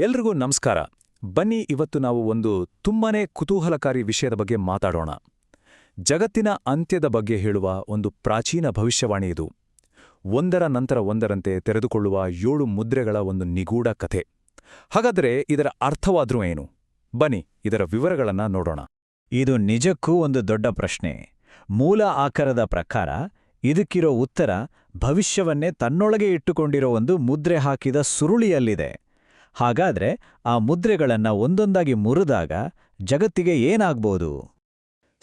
ಎಲ್ರಿಗೂ ನಮಸ್ಕಾರ. ಬನ್ನಿ ಇವತ್ತು ನಾವು ಒಂದು ತುಂಬಾನೇ ಕುತೂಹಲಕಾರಿ ವಿಷಯದ ಬಗ್ಗೆ ಮಾತಾಡೋಣ. ಜಗತ್ತಿನ ಅಂತ್ಯದ ಬಗ್ಗೆ ಹೇಳುವ ಒಂದು ಪ್ರಾಚೀನ ಭವಿಷ್ಯವಾಣಿ ಇದು. ಒಂದರ ನಂತರ ಒಂದರಂತೆ ತೆರೆದುಕೊಳ್ಳುವ 7 ಮುದ್ರೆಗಳ ಒಂದು ನಿಗೂಢ ಕಥೆ. ಹಾಗಾದರೆ ಇದರ ಅರ್ಥವಾದ್ರೂ ಏನು? ಬನ್ನಿ ಇದರ ವಿವರಗಳನ್ನ ನೋಡೋಣ. ಇದು ನಿಜಕ್ಕೂ ಒಂದು ದೊಡ್ಡ ಪ್ರಶ್ನೆ. ಮೂಲ ಆಕಾರದ ಪ್ರಕಾರ ಇದಕ್ಕಿರೋ ಉತ್ತರ ಭವಿಷ್ಯವನ್ನೇ ತನ್ನೊಳಗೆ ಇಟ್ಟುಕೊಂಡಿರೋ ಒಂದು ಮುದ್ರೆ ಹಾಕಿದ ಸುರುಳಿಯಲ್ಲಿದೆ. ಹಾಗಾದ್ರೆ ಆ ಮುದ್ರೆಗಳನ್ನ ಒಂದೊಂದಾಗಿ ಮುರಿದಾಗ ಜಗತ್ತಿಗೆ ಏನಾಗ್ಬೋದು?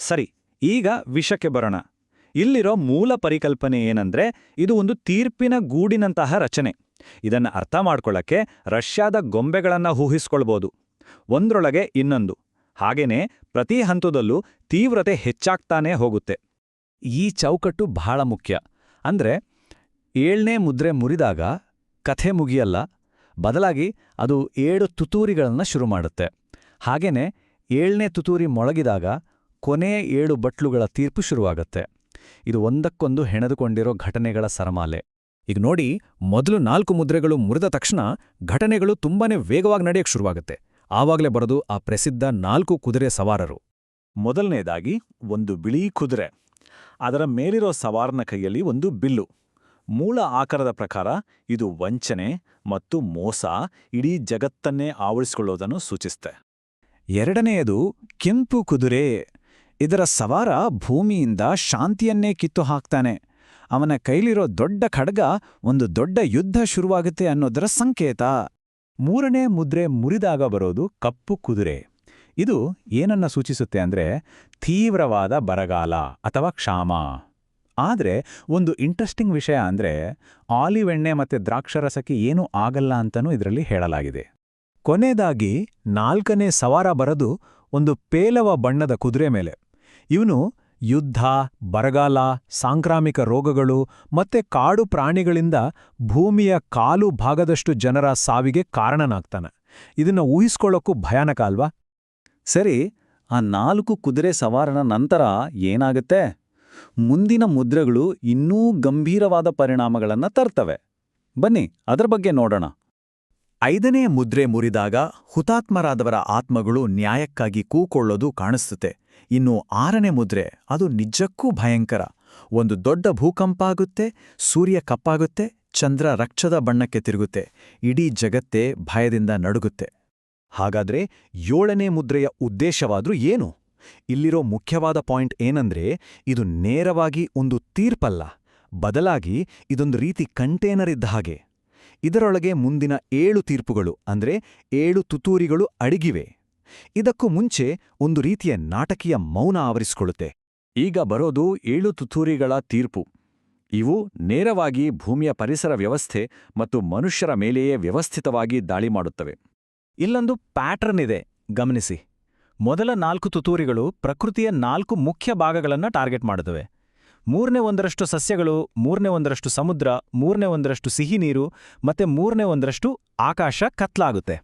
ಸರಿ, ಈಗ ವಿಷಯಕ್ಕೆ ಬರೋಣ. ಇಲ್ಲಿರೋ ಮೂಲ ಪರಿಕಲ್ಪನೆ ಏನಂದ್ರೆ, ಇದು ಒಂದು ತೀರ್ಪಿನ ಗೂಡಿನಂತಹ ರಚನೆ. ಇದನ್ನ ಅರ್ಥ ಮಾಡ್ಕೊಳ್ಳಕ್ಕೆ ರಷ್ಯಾದ ಗೊಂಬೆಗಳನ್ನ ಊಹಿಸ್ಕೊಳ್ಬೋದು, ಒಂದ್ರೊಳಗೆ ಇನ್ನೊಂದು. ಹಾಗೇನೆ ಪ್ರತಿ ಹಂತದಲ್ಲೂ ತೀವ್ರತೆ ಹೆಚ್ಚಾಗ್ತಾನೇ ಹೋಗುತ್ತೆ. ಈ ಚೌಕಟ್ಟು ಬಹಳ ಮುಖ್ಯ. ಅಂದ್ರೆ 7ನೇ ಮುದ್ರೆ ಮುರಿದಾಗ ಕಥೆ ಮುಗಿಯಲ್ಲ, ಬದಲಾಗಿ ಅದು 7 ತುತೂರಿಗಳನ್ನ ಶುರು ಮಾಡುತ್ತೆ. ಹಾಗೇನೆ 7ನೇ ತುತೂರಿ ಮೊಳಗಿದಾಗ ಕೊನೆಯ 7 ಬಟ್ಲುಗಳ ತೀರ್ಪು ಶುರುವಾಗತ್ತೆ. ಇದು ಒಂದಕ್ಕೊಂದು ಹೆಣೆದುಕೊಂಡಿರೋ ಘಟನೆಗಳ ಸರಮಾಲೆ. ಈಗ ನೋಡಿ, ಮೊದಲು 4 ಮುದ್ರೆಗಳು ಮುರಿದ ತಕ್ಷಣ ಘಟನೆಗಳು ತುಂಬಾನೇ ವೇಗವಾಗಿ ನಡೆಯಕ್ಕೆ ಶುರುವಾಗುತ್ತೆ. ಆವಾಗಲೇ ಬರೋದು ಆ ಪ್ರಸಿದ್ಧ 4 ಕುದುರೆ ಸವಾರರು. ಮೊದಲನೇದಾಗಿ ಒಂದು ಬಿಳಿ ಕುದುರೆ. ಅದರ ಮೇಲಿರೋ ಸವಾರನ ಕೈಯಲ್ಲಿ ಒಂದು ಬಿಲ್ಲು. ಮೂಲ ಆಕಾರದ ಪ್ರಕಾರ ಇದು ವಂಚನೆ ಮತ್ತು ಮೋಸ ಇಡೀ ಜಗತ್ತನ್ನೇ ಆವರಿಸಿಕೊಳ್ಳೋದನ್ನು ಸೂಚಿಸುತ್ತೆ. ಎರಡನೆಯದು ಕೆಂಪು ಕುದುರೆ. ಇದರ ಸವಾರ ಭೂಮಿಯಿಂದ ಶಾಂತಿಯನ್ನೇ ಕಿತ್ತು ಹಾಕ್ತಾನೆ. ಅವನ ಕೈಲಿರೋ ದೊಡ್ಡ ಖಡ್ಗ ಒಂದು ದೊಡ್ಡ ಯುದ್ಧ ಶುರುವಾಗುತ್ತೆ ಅನ್ನೋದರ ಸಂಕೇತ. 3ನೇ ಮುದ್ರೆ ಮುರಿದಾಗ ಬರೋದು ಕಪ್ಪು ಕುದುರೆ. ಇದು ಏನನ್ನ ಸೂಚಿಸುತ್ತೆ ಅಂದ್ರೆ ತೀವ್ರವಾದ ಬರಗಾಲ ಅಥವಾ ಕ್ಷಾಮ. ಆದ್ರೆ ಒಂದು ಇಂಟ್ರೆಸ್ಟಿಂಗ್ ವಿಷಯ ಅಂದ್ರೆ ಆಲಿವ್ ಎಣ್ಣೆ ಮತ್ತೆ ದ್ರಾಕ್ಷರಸಕ್ಕೆ ಏನೂ ಆಗಲ್ಲ ಅಂತನೂ ಇದರಲ್ಲಿ ಹೇಳಲಾಗಿದೆ. ಕೊನೆಯದಾಗಿ 4ನೇ ಸವಾರ ಬರೋದು ಒಂದು ಪೇಲವ ಬಣ್ಣದ ಕುದುರೆ ಮೇಲೆ. ಇವನು ಯುದ್ಧ, ಬರಗಾಲ, ಸಾಂಕ್ರಾಮಿಕ ರೋಗಗಳು ಮತ್ತೆ ಕಾಡು ಪ್ರಾಣಿಗಳಿಂದ ಭೂಮಿಯ ಕಾಲು ಭಾಗದಷ್ಟು ಜನರ ಸಾವಿಗೆ ಕಾರಣನಾಗ್ತಾನೆ. ಇದನ್ನ ಊಹಿಸ್ಕೊಳ್ಳೋಕ್ಕೂ ಭಯಾನಕ ಅಲ್ವಾ? ಸರಿ, ಆ 4 ಕುದುರೆ ಸವಾರನ ನಂತರ ಏನಾಗುತ್ತೆ? ಮುಂದಿನ ಮುದ್ರೆಗಳು ಇನ್ನೂ ಗಂಭೀರವಾದ ಪರಿಣಾಮಗಳನ್ನು ತರ್ತವೆ. ಬನ್ನಿ ಅದರ ಬಗ್ಗೆ ನೋಡೋಣ. 5ನೇ ಮುದ್ರೆ ಮುರಿದಾಗ ಹುತಾತ್ಮರಾದವರ ಆತ್ಮಗಳು ನ್ಯಾಯಕ್ಕಾಗಿ ಕೂಕೊಳ್ಳೋದು ಕಾಣಿಸುತ್ತೆ. ಇನ್ನು 6ನೇ ಮುದ್ರೆ ಅದು ನಿಜಕ್ಕೂ ಭಯಂಕರ. ಒಂದು ದೊಡ್ಡ ಭೂಕಂಪ ಆಗುತ್ತೆ, ಸೂರ್ಯ ಕಪ್ಪಾಗುತ್ತೆ, ಚಂದ್ರ ರಕ್ತದ ಬಣ್ಣಕ್ಕೆ ತಿರುಗುತ್ತೆ, ಇಡೀ ಜಗತ್ತೇ ಭಯದಿಂದ ನಡುಗುತ್ತೆ. ಹಾಗಾದ್ರೆ 7ನೇ ಮುದ್ರೆಯ ಉದ್ದೇಶವಾದ್ರೂ ಏನು? ಇಲ್ಲಿರೋ ಮುಖ್ಯವಾದ ಪಾಯಿಂಟ್ ಏನಂದ್ರೆ, ಇದು ನೇರವಾಗಿ ಒಂದು ತೀರ್ಪಲ್ಲ, ಬದಲಾಗಿ ಇದೊಂದು ರೀತಿ ಕಂಟೇನರ್ ಇದ್ದ ಹಾಗೆ. ಇದರೊಳಗೆ ಮುಂದಿನ 7 ತೀರ್ಪುಗಳು ಅಂದ್ರೆ 7 ತುತೂರಿಗಳು ಅಡಗಿವೆ. ಇದಕ್ಕೂ ಮುಂಚೆ ಒಂದು ರೀತಿಯ ನಾಟಕೀಯ ಮೌನ ಆವರಿಸಿಕೊಳ್ಳುತ್ತೆ. ಈಗ ಬರೋದು 7 ತುತೂರಿಗಳ ತೀರ್ಪು. ಇವು ನೇರವಾಗಿ ಭೂಮಿಯ ಪರಿಸರ ವ್ಯವಸ್ಥೆ ಮತ್ತು ಮನುಷ್ಯರ ಮೇಲೆಯೇ ವ್ಯವಸ್ಥಿತವಾಗಿ ದಾಳಿ ಮಾಡುತ್ತವೆ. ಇಲ್ಲೊಂದು ಪ್ಯಾಟರ್ನ್ ಇದೆ, ಗಮನಿಸಿ. ಮೊದಲ 4 ತುತೂರಿಗಳು ಪ್ರಕೃತಿಯ 4 ಮುಖ್ಯ ಭಾಗಗಳನ್ನು ಟಾರ್ಗೆಟ್ ಮಾಡುತ್ತವೆ. 3ನೇ ಒಂದರಷ್ಟು ಸಸ್ಯಗಳು, 3ನೇ ಒಂದರಷ್ಟು ಸಮುದ್ರ, 3ನೇ ಒಂದರಷ್ಟು ಸಿಹಿ ನೀರು, ಮತ್ತೆ 3ನೇ ಒಂದರಷ್ಟು ಆಕಾಶ ಕತ್ಲಾಗುತ್ತೆ.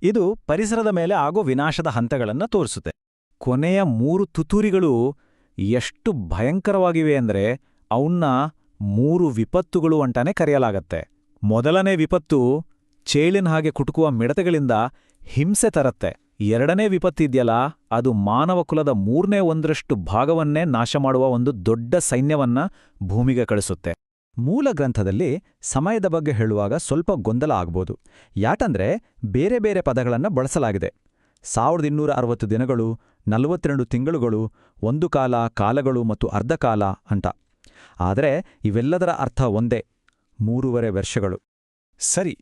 ಇದು ಪರಿಸರದ ಮೇಲೆ ಆಗೋ ವಿನಾಶದ ಹಂತಗಳನ್ನು ತೋರಿಸುತ್ತೆ. ಕೊನೆಯ 3 ತುತೂರಿಗಳು ಎಷ್ಟು ಭಯಂಕರವಾಗಿವೆ ಅಂದ್ರೆ ಅವನ್ನ 3 ವಿಪತ್ತುಗಳು ಅಂತಾನೆ ಕರೆಯಲಾಗತ್ತೆ. ಮೊದಲನೇ ವಿಪತ್ತು ಚೇಳಿನ ಹಾಗೆ ಕುಟುಕುವ ಮಿಡತೆಗಳಿಂದ ಹಿಂಸೆ ತರತ್ತೆ. 2ನೇ ವಿಪತ್ತಿದ್ಯಲ್ಲ, ಅದು ಮಾನವ ಕುಲದ 3ನೇ ಒಂದರಷ್ಟು ಭಾಗವನ್ನೇ ನಾಶ ಮಾಡುವ ಒಂದು ದೊಡ್ಡ ಸೈನ್ಯವನ್ನ ಭೂಮಿಗೆ ಕಳಿಸುತ್ತೆ. ಮೂಲ ಗ್ರಂಥದಲ್ಲಿ ಸಮಯದ ಬಗ್ಗೆ ಹೇಳುವಾಗ ಸ್ವಲ್ಪ ಗೊಂದಲ ಆಗ್ಬೋದು. ಯಾಕಂದ್ರೆ ಬೇರೆ ಬೇರೆ ಪದಗಳನ್ನ ಬಳಸಲಾಗಿದೆ. 1260 ದಿನಗಳು, 42 ತಿಂಗಳುಗಳು, ಒಂದು ಕಾಲ, ಕಾಲಗಳು ಮತ್ತು ಅರ್ಧಕಾಲ ಅಂತ. ಆದರೆ ಇವೆಲ್ಲದರ ಅರ್ಥ ಒಂದೇ, 3.5 ವರ್ಷಗಳು. ಸರಿ,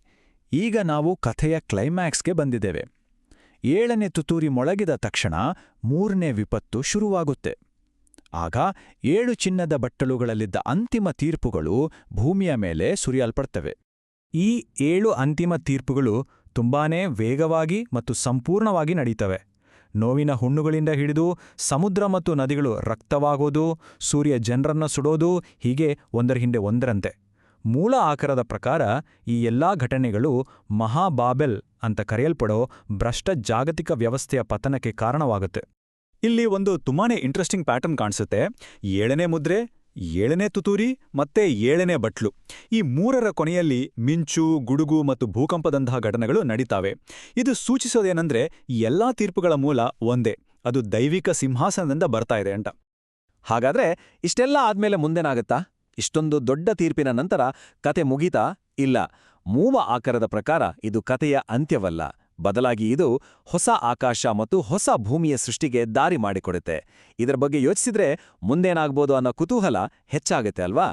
ಈಗ ನಾವು ಕಥೆಯ ಕ್ಲೈಮ್ಯಾಕ್ಸ್ಗೆ ಬಂದಿದ್ದೇವೆ. 7ನೇ ತುತೂರಿ ಮೊಳಗಿದ ತಕ್ಷಣ 3ನೇ ವಿಪತ್ತು ಶುರುವಾಗುತ್ತೆ. ಆಗ 7 ಚಿನ್ನದ ಬಟ್ಟಲುಗಳಲ್ಲಿದ್ದ ಅಂತಿಮ ತೀರ್ಪುಗಳು ಭೂಮಿಯ ಮೇಲೆ ಸುರಿಯಲ್ಪಡ್ತವೆ. ಈ 7 ಅಂತಿಮ ತೀರ್ಪುಗಳು ತುಂಬಾನೇ ವೇಗವಾಗಿ ಮತ್ತು ಸಂಪೂರ್ಣವಾಗಿ ನಡೀತವೆ. ನೋವಿನ ಹುಣ್ಣುಗಳಿಂದ ಹಿಡಿದು ಸಮುದ್ರ ಮತ್ತು ನದಿಗಳು ರಕ್ತವಾಗೋದು, ಸೂರ್ಯ ಜನರನ್ನ ಸುಡೋದು, ಹೀಗೆ ಒಂದರ ಹಿಂದೆ ಒಂದರಂತೆ. ಮೂಲ ಆಕಾರದ ಪ್ರಕಾರ ಈ ಎಲ್ಲಾ ಘಟನೆಗಳು ಮಹಾಬಾಬೆಲ್ ಅಂತ ಕರೆಯಲ್ಪಡೋ ಭ್ರಷ್ಟ ಜಾಗತಿಕ ವ್ಯವಸ್ಥೆಯ ಪತನಕ್ಕೆ ಕಾರಣವಾಗುತ್ತೆ. ಇಲ್ಲಿ ಒಂದು ತುಂಬಾನೇ ಇಂಟ್ರೆಸ್ಟಿಂಗ್ ಪ್ಯಾಟರ್ನ್ ಕಾಣಿಸುತ್ತೆ. 7ನೇ ಮುದ್ರೆ 7ನೇ ತುತೂರಿ ಮತ್ತೆ 7ನೇ ಬಟ್ಲು ಈ ಮೂರರ ಕೊನೆಯಲ್ಲಿ ಮಿಂಚು ಗುಡುಗು ಮತ್ತು ಭೂಕಂಪದಂತಹ ಘಟನೆಗಳು ನಡೀತಾವೆ. ಇದು ಸೂಚಿಸೋದೇನೆಂದ್ರೆ ಈ ಎಲ್ಲಾ ತೀರ್ಪುಗಳ ಮೂಲ ಒಂದೇ, ಅದು ದೈವಿಕ ಸಿಂಹಾಸನದಿಂದ ಬರ್ತಾ ಇದೆ ಅಂತ. ಹಾಗಾದ್ರೆ ಇಷ್ಟೆಲ್ಲ ಆದ್ಮೇಲೆ ಮುಂದೇನಾಗತ್ತಾ? ಇಷ್ಟೊಂದು ದೊಡ್ಡ ತೀರ್ಪಿನ ನಂತರ ಕತೆ ಮುಗೀತಾ? ಇಲ್ಲ. ಮೂವ ಆಕಾರದ ಪ್ರಕಾರ ಇದು ಕತೆಯ ಅಂತ್ಯವಲ್ಲ, ಬದಲಾಗಿ ಇದು ಹೊಸ ಆಕಾಶ ಮತ್ತು ಹೊಸ ಭೂಮಿಯ ಸೃಷ್ಟಿಗೆ ದಾರಿ ಮಾಡಿಕೊಡುತ್ತೆ. ಇದರ ಬಗ್ಗೆ ಯೋಚಿಸಿದ್ರೆ ಮುಂದೇನಾಗ್ಬೋದು ಅನ್ನೋ ಕುತೂಹಲ ಹೆಚ್ಚಾಗುತ್ತೆ ಅಲ್ವಾ?